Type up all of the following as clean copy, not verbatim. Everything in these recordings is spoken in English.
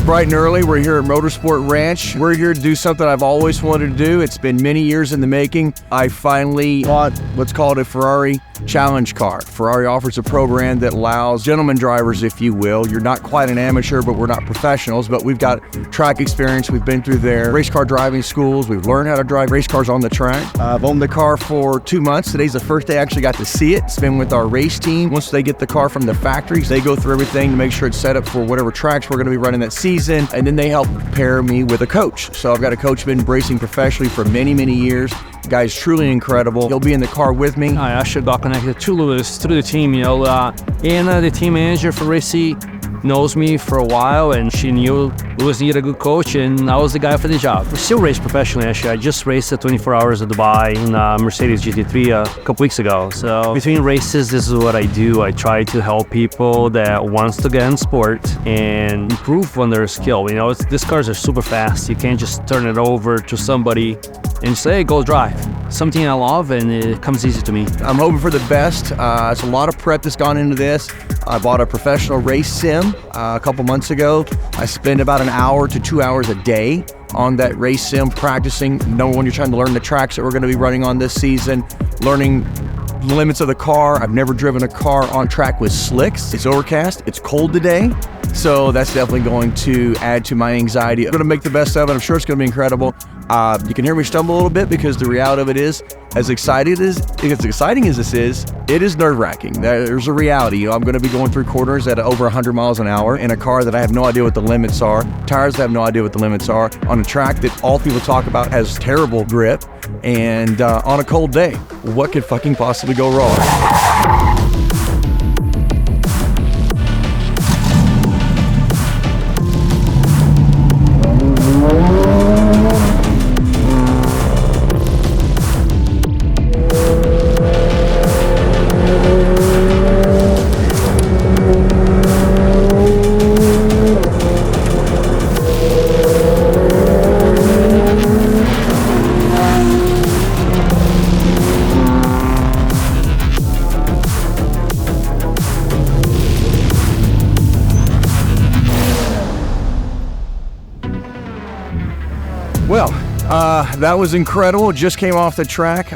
Bright and early, we're here at Motorsport Ranch. We're here to do something I've always wanted to do. It's been many years in the making. I finally bought what's called a Ferrari challenge car. Ferrari offers a program that allows gentleman drivers, if you will. You're not quite an amateur, but we're not professionals, but we've got track experience. We've been through their race car driving schools. We've learned how to drive race cars on the track. I've owned the car for 2 months. Today's the first day I actually got to see it. It's been with our race team. Once they get the car from the factories, they go through everything to make sure it's set up for whatever tracks we're going to be running that season, and then they help pair me with a coach. So I've got a coach who's been racing professionally for many, many years. The guy's truly incredible. He'll be in the car with me. I actually got connected to Lewis through the team, and the team manager for Racing knows me for a while, and she knew Lewis needed a good coach, and I was the guy for the job. I still race professionally, actually. I just raced at 24 Hours of Dubai in Mercedes GT3 a couple weeks ago. So between races, this is what I do. I try to help people that wants to get in sport and improve on their skill. These cars are super fast. You can't just turn it over to somebody and say, hey, go drive. Something I love, and it comes easy to me. I'm hoping for the best. It's a lot of prep that's gone into this. I bought a professional race sim a couple months ago. I spend about an hour to 2 hours a day on that race sim, practicing. When you're trying to learn the tracks that we're going to be running on this season, learning the limits of the car. I've never driven a car on track with slicks. It's overcast, it's cold today, so that's definitely going to add to my anxiety. I'm going to make the best of it. I'm sure it's going to be incredible. You can hear me stumble a little bit because the reality of it is, as exciting as this is, it is nerve-wracking. There's a reality. I'm going to be going through corners at over 100 miles an hour in a car that I have no idea what the limits are, tires that I have no idea what the limits are, on a track that all people talk about has terrible grip, and on a cold day. What could fucking possibly go wrong? Well, that was incredible. Just came off the track,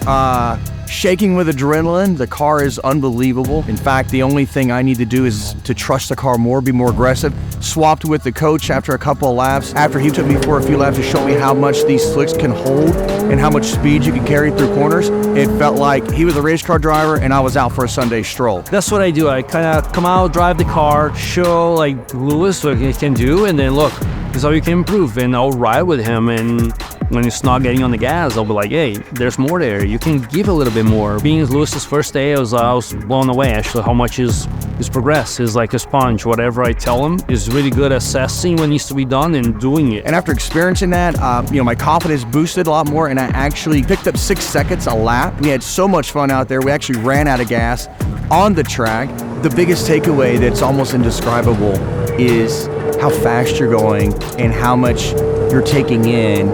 shaking with adrenaline. The car is unbelievable. In fact, the only thing I need to do is to trust the car more, be more aggressive. Swapped with the coach after a couple of laps. After he took me for a few laps to show me how much these slicks can hold and how much speed you can carry through corners, it felt like he was a race car driver and I was out for a Sunday stroll. That's what I do. I kind of come out, drive the car, show like Lewis what he can do, and then look, this is how you can improve, and I'll ride with him, and when it's not getting on the gas, I'll be like, hey, there's more there. You can give a little bit more. Being Lewis's first day, I was blown away actually how much his progress is like a sponge. Whatever I tell him is really good at assessing what needs to be done and doing it. And after experiencing that, my confidence boosted a lot more, and I actually picked up 6 seconds a lap. We had so much fun out there. We actually ran out of gas on the track. The biggest takeaway that's almost indescribable is how fast you're going and how much you're taking in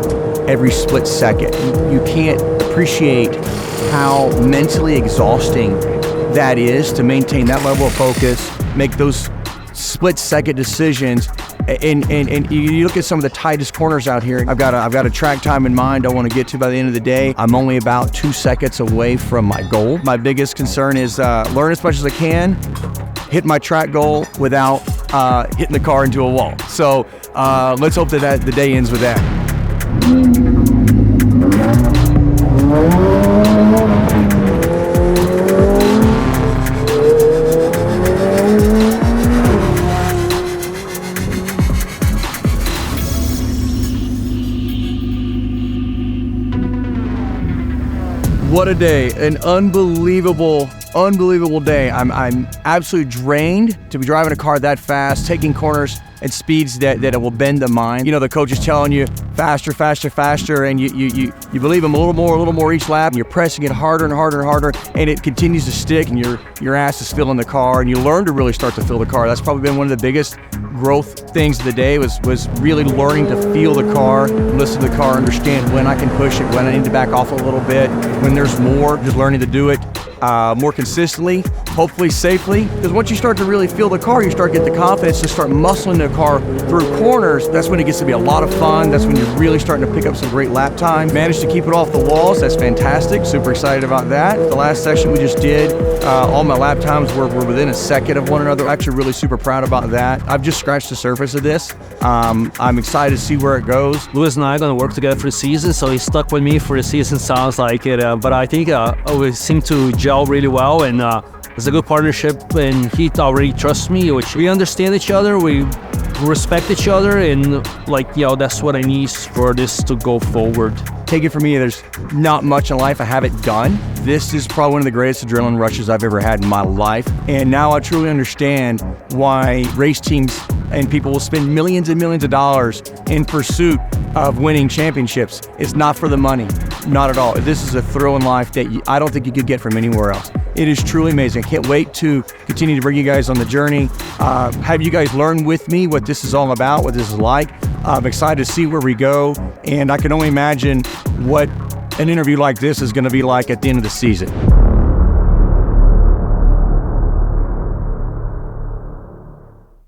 every split second. You can't appreciate how mentally exhausting that is to maintain that level of focus, make those split-second decisions, and you look at some of the tightest corners out here. I've got a track time in mind I want to get to by the end of the day. I'm only about 2 seconds away from my goal. My biggest concern is learn as much as I can, hit my track goal without hitting the car into a wall. So let's hope that the day ends with that. What a day, an unbelievable day. I'm absolutely drained to be driving a car that fast, taking corners at speeds that it will bend the mind. You know, the coach is telling you faster, faster, faster, and you believe him a little more each lap, and you're pressing it harder and harder and harder, and it continues to stick, and your ass is filling the car, and you learn to really start to fill the car. That's probably been one of the biggest growth things of the day was really learning to feel the car, listen to the car, understand when I can push it, when I need to back off a little bit, when there's more, just learning to do it more consistently, hopefully safely. Because once you start to really feel the car, you start to get the confidence to start muscling the car through corners. That's when it gets to be a lot of fun. That's when you're really starting to pick up some great lap time. Managed to keep it off the walls. That's fantastic. Super excited about that. The last session we just did, all my lap times were within a second of one another. Actually really super proud about that. I've just scratched the surface of this. I'm excited to see where it goes. Lewis and I are going to work together for the season, so he's stuck with me for the season, sounds like it. But I think we seem to gel really well, and it's a good partnership, and he already trusts me, which we understand each other, we respect each other, and like, that's what I need for this to go forward. Take it from me, there's not much in life I haven't done. This is probably one of the greatest adrenaline rushes I've ever had in my life. And now I truly understand why race teams and people will spend millions and millions of dollars in pursuit of winning championships. It's not for the money, not at all. This is a thrill in life that I don't think you could get from anywhere else. It is truly amazing. I can't wait to continue to bring you guys on the journey, have you guys learn with me what this is all about, what this is like. I'm excited to see where we go, and I can only imagine what an interview like this is going to be like at the end of the season.